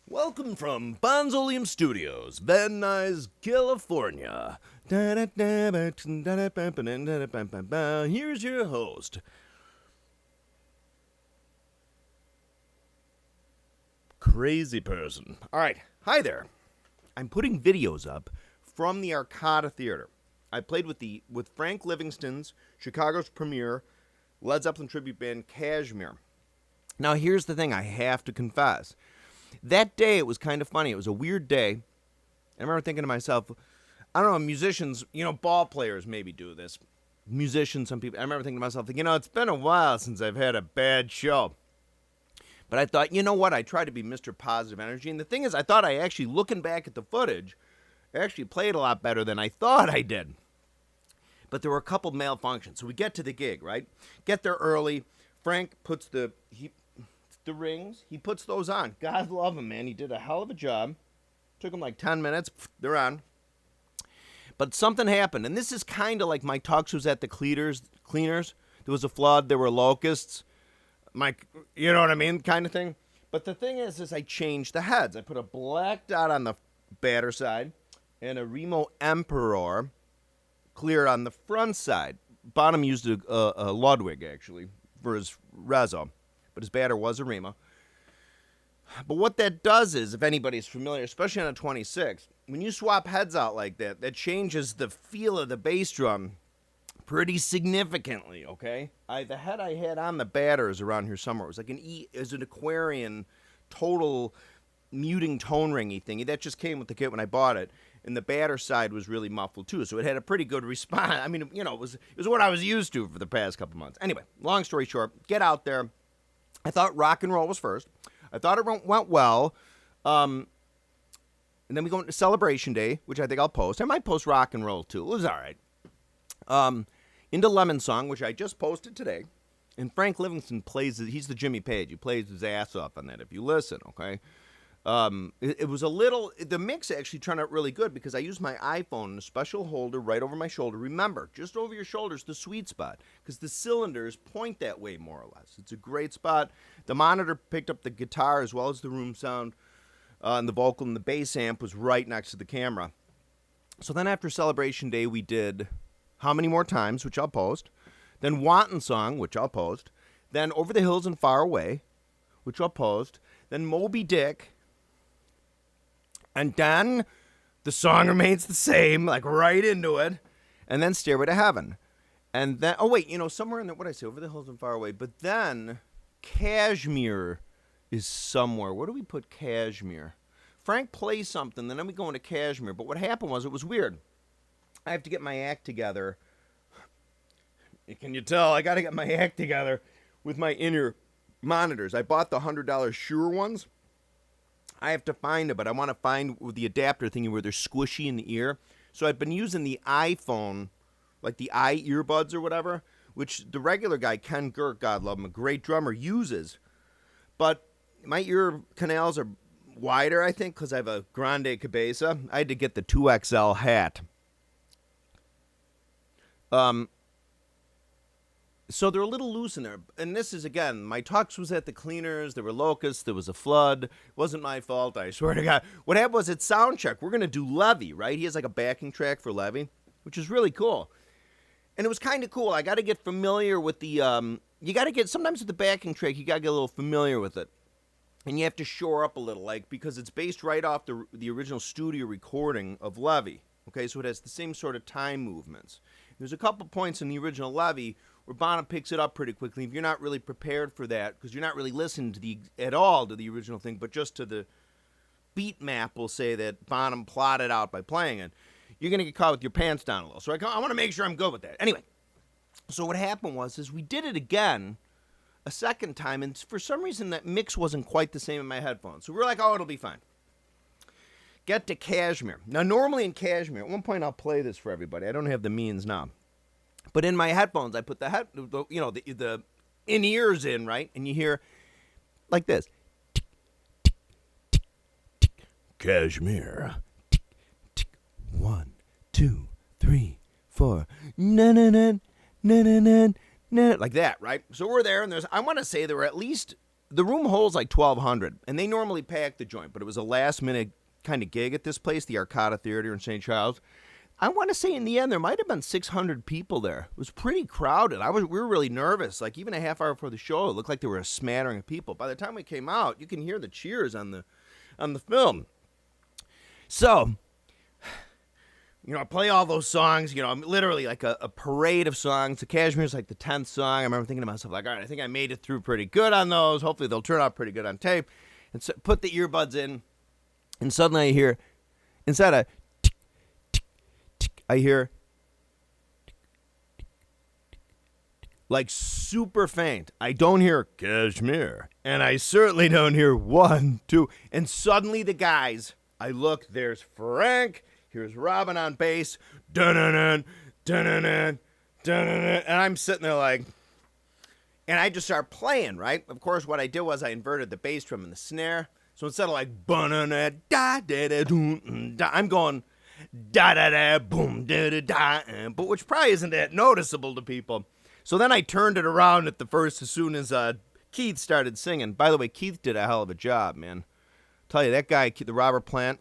Welcome from Bonzoleum Studios, Van Nuys, California. Here's your host. Crazy person. All right, hi there. I'm putting videos up from the ARCADA Theater. I played with Frank Livingston's Chicago's premier Led Zeppelin tribute band KASHMIR. Now here's the thing I have to confess. That day it was kind of funny. It was a weird day. I remember thinking to myself, I don't know, musicians, ball players maybe do this. Musicians, some people. I remember thinking to myself, it's been a while since I've had a bad show. But I thought, you know what? I try to be Mr. Positive Energy. And the thing is, I thought I actually, looking back at the footage, I actually played a lot better than I thought I did. But there were a couple malfunctions. So we get to the gig, right? Get there early. Frank puts the rings. He puts those on. God love him, man. He did a hell of a job. Took him like 10 minutes. They're on. But something happened. And this is kind of like my Tux was at the cleaners. There was a flood. There were locusts. You know what I mean? Kind of thing. But the thing is I changed the heads. I put a black dot on the batter side and a Remo Emperor clear on the front side. Bonham used a Ludwig, actually, for his Rezo. But his batter was a Remo. But what that does is, if anybody's familiar, especially on a 26, when you swap heads out like that, that changes the feel of the bass drum pretty significantly, okay? The head I had on the batter is around here somewhere. It was like an Aquarian total muting tone ringy thing. That just came with the kit when I bought it. And the batter side was really muffled too, so it had a pretty good response. I mean, it was what I was used to for the past couple months. Anyway, long story short, get out there. I thought rock and roll was first. I thought it went well. And then we go into Celebration Day, which I think I'll post. I might post rock and roll too. It was all right. Into Lemon Song, which I just posted today. And Frank Livingston he's the Jimmy Page. He plays his ass off on that if you listen, okay? It was the mix actually turned out really good because I used my iPhone in a special holder right over my shoulder. Remember, just over your shoulder is the sweet spot because the cylinders point that way more or less. It's a great spot. The monitor picked up the guitar as well as the room sound, and the vocal, and the bass amp was right next to the camera. So then after Celebration Day, we did How Many More Times, which I'll post. Then Wanton Song, which I'll post. Then Over the Hills and Far Away, which I'll post. Then Moby Dick. And then the song remains the same, like right into it. And then Stairway to Heaven. And then, somewhere in there, what did I say? Over the Hills and Far Away. But then KASHMIR is somewhere. Where do we put KASHMIR? Frank plays something, then we go into KASHMIR. But what happened was, it was weird. I have to get my act together. Can you tell? I got to get my act together with my inner monitors. I bought the $100 Shure ones. I have to find it, but I want to find the adapter thingy where they're squishy in the ear. So I've been using the iPhone, like the earbuds or whatever, which the regular guy, Ken Girk, God love him, a great drummer, uses. But my ear canals are wider, I think, because I have a grande cabeza. I had to get the 2XL hat. So they're a little loose in there. And this is, again, my Tux was at the cleaners. There were locusts. There was a flood. It wasn't my fault, I swear to God. What happened was at sound check, we're going to do Levy, right? He has like a backing track for Levy, which is really cool. And it was kind of cool. I got to get familiar with the, sometimes with the backing track, you got to get a little familiar with it. And you have to shore up a little, because it's based right off the original studio recording of Levy. Okay, so it has the same sort of time movements. There's a couple points in the original Levy where Bonham picks it up pretty quickly. If you're not really prepared for that, because you're not really listening at all to the original thing, but just to the beat map, we'll say, that Bonham plotted out by playing it, you're going to get caught with your pants down a little. So I want to make sure I'm good with that. Anyway, so what happened was we did it again a second time, and for some reason that mix wasn't quite the same in my headphones. So we were like, it'll be fine. Get to KASHMIR. Now, normally in KASHMIR, at one point I'll play this for everybody. I don't have the means now. But in my headphones, I put the in-ears in, right? And you hear like this. Tick, tick, tick, tick. KASHMIR. Tick, tick. 1, 2, 3, 4. Na na na na na na like that, right? So we're there, and I want to say there were at least, the room holds like 1,200, and they normally pack the joint, but it was a last-minute kind of gig at this place, the ARCADA Theater in St. Charles. I want to say in the end there might have been 600 people there. It was pretty crowded. We were really nervous. Like even a half hour before the show, it looked like there were a smattering of people. By the time we came out, you can hear the cheers on the film. So, I play all those songs. I'm literally like a parade of songs. The KASHMIR's like the 10th song. I remember thinking to myself, like, all right, I think I made it through pretty good on those. Hopefully they'll turn out pretty good on tape. And so put the earbuds in, and suddenly I hear, instead of I hear like super faint. I don't hear KASHMIR, and I certainly don't hear 1, 2. And suddenly the guys, I look, there's Frank, here's Robin on bass, dun-dun-dun, dun-dun-dun, dun-dun-dun, and I'm sitting there like, and I just start playing, right? Of course, what I did was I inverted the bass drum and the snare. So instead of like, da-da-da-da-da-da-da, I'm going, da-da-da, boom, da-da-da, but which probably isn't that noticeable to people. So then I turned it around at the first as soon as Keith started singing. By the way, Keith did a hell of a job, man. Tell you, that guy, the Robert Plant,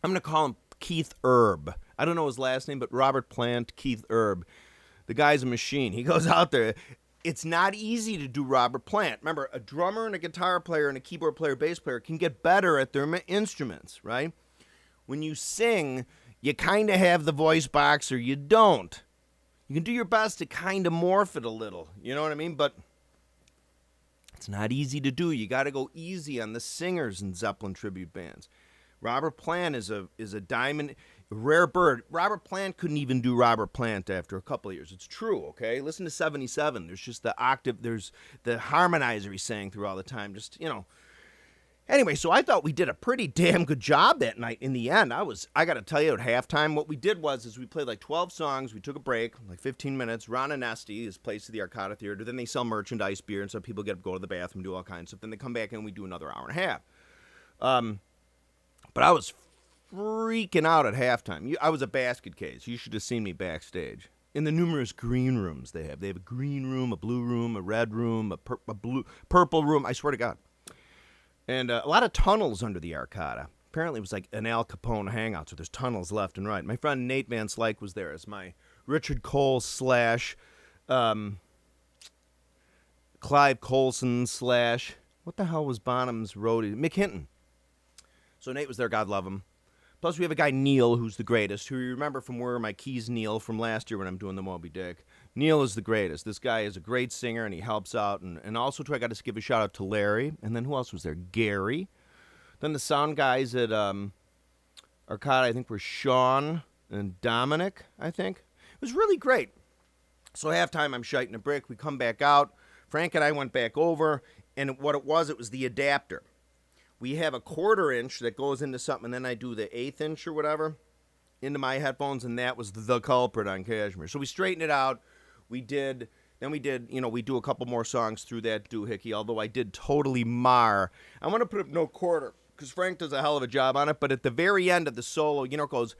I'm going to call him Keith Erb. I don't know his last name, but Robert Plant, Keith Erb. The guy's a machine. He goes out there. It's not easy to do Robert Plant. Remember, a drummer and a guitar player and a keyboard player, bass player can get better at their instruments, right? When you sing, you kind of have the voice box or you don't. You can do your best to kind of morph it a little. You know what I mean? But it's not easy to do. You got to go easy on the singers in Zeppelin tribute bands. Robert Plant is a diamond, a rare bird. Robert Plant couldn't even do Robert Plant after a couple of years. It's true, okay? Listen to 77. There's just the octave. There's the harmonizer he sang through all the time. Just, Anyway, so I thought we did a pretty damn good job that night. In the end, I got to tell you, at halftime, what we did was we played like 12 songs. We took a break, like 15 minutes. Ron and Nesty is placed at the ARCADA Theater. Then they sell merchandise, beer, and so people get up, go to the bathroom, do all kinds of stuff. Then they come back and we do another hour and a half. But I was freaking out at halftime. I was a basket case. You should have seen me backstage. In the numerous green rooms they have. They have a green room, a blue room, a red room, a purple room. I swear to God. And a lot of tunnels under the ARCADA. Apparently it was like an Al Capone hangout, so there's tunnels left and right. My friend Nate Van Slyke was there as my Richard Cole / Clive Colson / what the hell was Bonham's roadie? Mick Hinton. So Nate was there, God love him. Plus we have a guy, Neil, who's the greatest, who you remember from Where Are My Keys, Neil, from last year when I'm doing the Moby Dick. Neil is the greatest. This guy is a great singer, and he helps out. And also, too, I got to give a shout-out to Larry. And then who else was there? Gary. Then the sound guys at ARCADA, I think, were Sean and Dominic, I think. It was really great. So halftime, I'm shiting a brick. We come back out. Frank and I went back over, and what it was the adapter. We have a 1/4 inch that goes into something, and then I do the 1/8 inch or whatever into my headphones, and that was the culprit on KASHMIR. So we straightened it out. We do a couple more songs through that doohickey, although I did totally mar. I want to put up no quarter, because Frank does a hell of a job on it, but at the very end of the solo, it goes,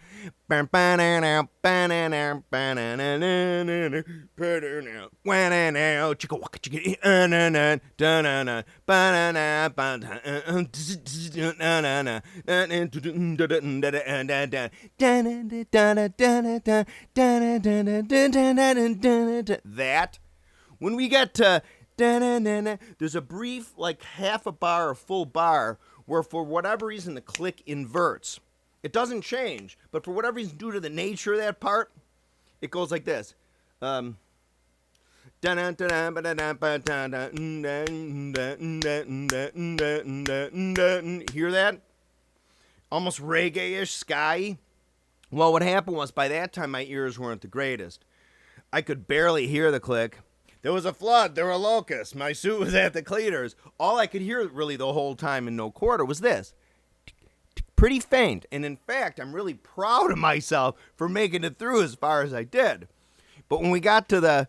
that. When we get to there's a brief, like half a bar or full bar, where for whatever reason the click inverts. It doesn't change, but for whatever reason, due to the nature of that part, it goes like this. Hear that? Almost reggae-ish, sky. Well, what happened was, by that time, my ears weren't the greatest. I could barely hear the click. There was a flood. There were locusts. My suit was at the cleaners. All I could hear really the whole time in no quarter was this. Pretty faint. And in fact, I'm really proud of myself for making it through as far as I did. But when we got to the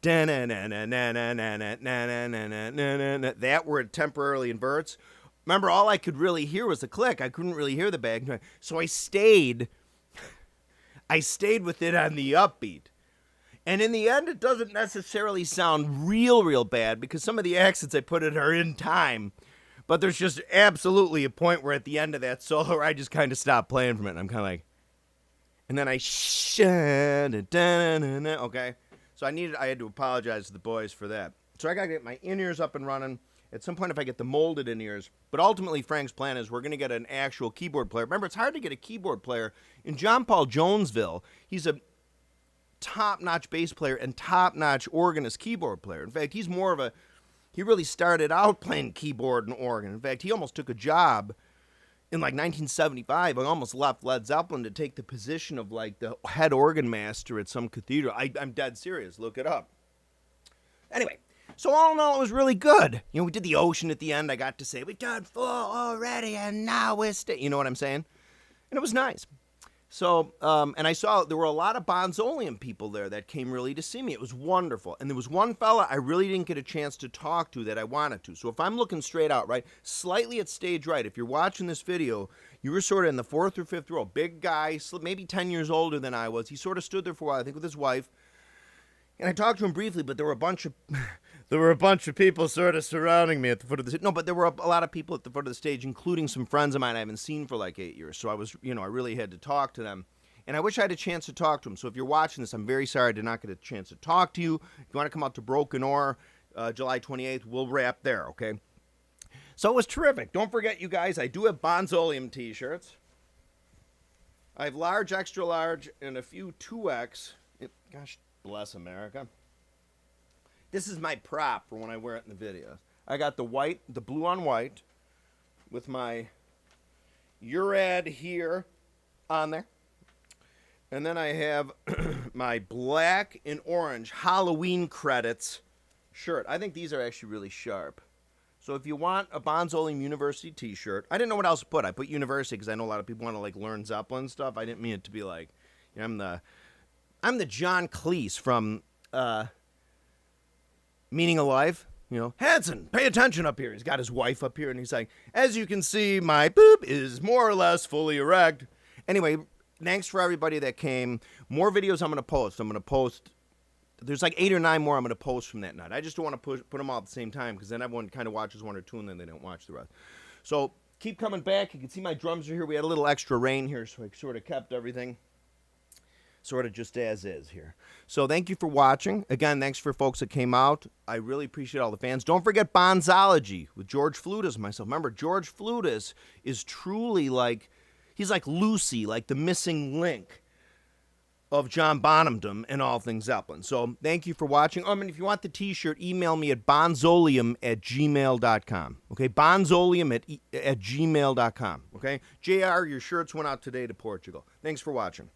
that where it temporarily inverts, remember, all I could really hear was the click. I couldn't really hear the bag. So I stayed with it on the upbeat. And in the end, it doesn't necessarily sound real bad because some of the accents I put in are in time. But there's just absolutely a point where at the end of that solo, I just kind of stop playing from it. And I'm kind of like, and then okay. So I had to apologize to the boys for that. So I got to get my in-ears up and running. At some point, if I get the molded in-ears. But ultimately, Frank's plan is we're going to get an actual keyboard player. Remember, it's hard to get a keyboard player. In John Paul Jonesville, he's a top-notch bass player and top-notch organist keyboard player. In fact, he's more of a... He really started out playing keyboard and organ. In fact, he almost took a job in like 1975. I almost left Led Zeppelin to take the position of like the head organ master at some cathedral. I'm dead serious. Look it up. Anyway, so all in all, it was really good. You know, we did the ocean at the end. I got to say, we done 4 already and now we're You know what I'm saying? And it was nice. So, and I saw there were a lot of Bonzoleum people there that came really to see me. It was wonderful. And there was one fella I really didn't get a chance to talk to that I wanted to. So if I'm looking straight out, right, slightly at stage right, if you're watching this video, you were sort of in the 4th or 5th row. Big guy, maybe 10 years older than I was. He sort of stood there for a while, I think with his wife. And I talked to him briefly, but there were a bunch of people sort of surrounding me at the foot of the stage. No, but there were a lot of people at the foot of the stage, including some friends of mine I haven't seen for like 8 years. So I was, I really had to talk to them. And I wish I had a chance to talk to them. So if you're watching this, I'm very sorry I did not get a chance to talk to you. If you want to come out to Broken Oar, July 28th, we'll wrap there, okay? So it was terrific. Don't forget, you guys, I do have Bonzoleum t-shirts. I have large, extra large, and a few 2X. Gosh bless America. This is my prop for when I wear it in the videos. I got the blue on white with my Urad here on there. And then I have my black and orange Halloween credits shirt. I think these are actually really sharp. So if you want a Bonzoleum University t-shirt, I didn't know what else to put. I put University because I know a lot of people want to like learn Zeppelin stuff. I didn't mean it to be like, I'm the John Cleese from Meaning of Life. Hanson, pay attention up here. He's got his wife up here, and he's like, as you can see, my poop is more or less fully erect. Anyway, thanks for everybody that came. More videos I'm going to post. There's like 8 or 9 more I'm going to post from that night. I just don't want to put them all at the same time because then everyone kind of watches 1 or 2 and then they don't watch the rest. So keep coming back. You can see my drums are here. We had a little extra rain here, so I sort of kept everything sort of just as is here. So thank you for watching. Again, thanks for folks that came out. I really appreciate all the fans. Don't forget Bonzology with George Flutis and myself. Remember, George Flutis is truly like, he's like Lucy, like the missing link of John Bonhamdom and all things Zeppelin. So thank you for watching. And if you want the t-shirt, email me at bonzoleum@gmail.com. Okay, bonzoleum@gmail.com. Okay, JR, your shirts went out today to Portugal. Thanks for watching.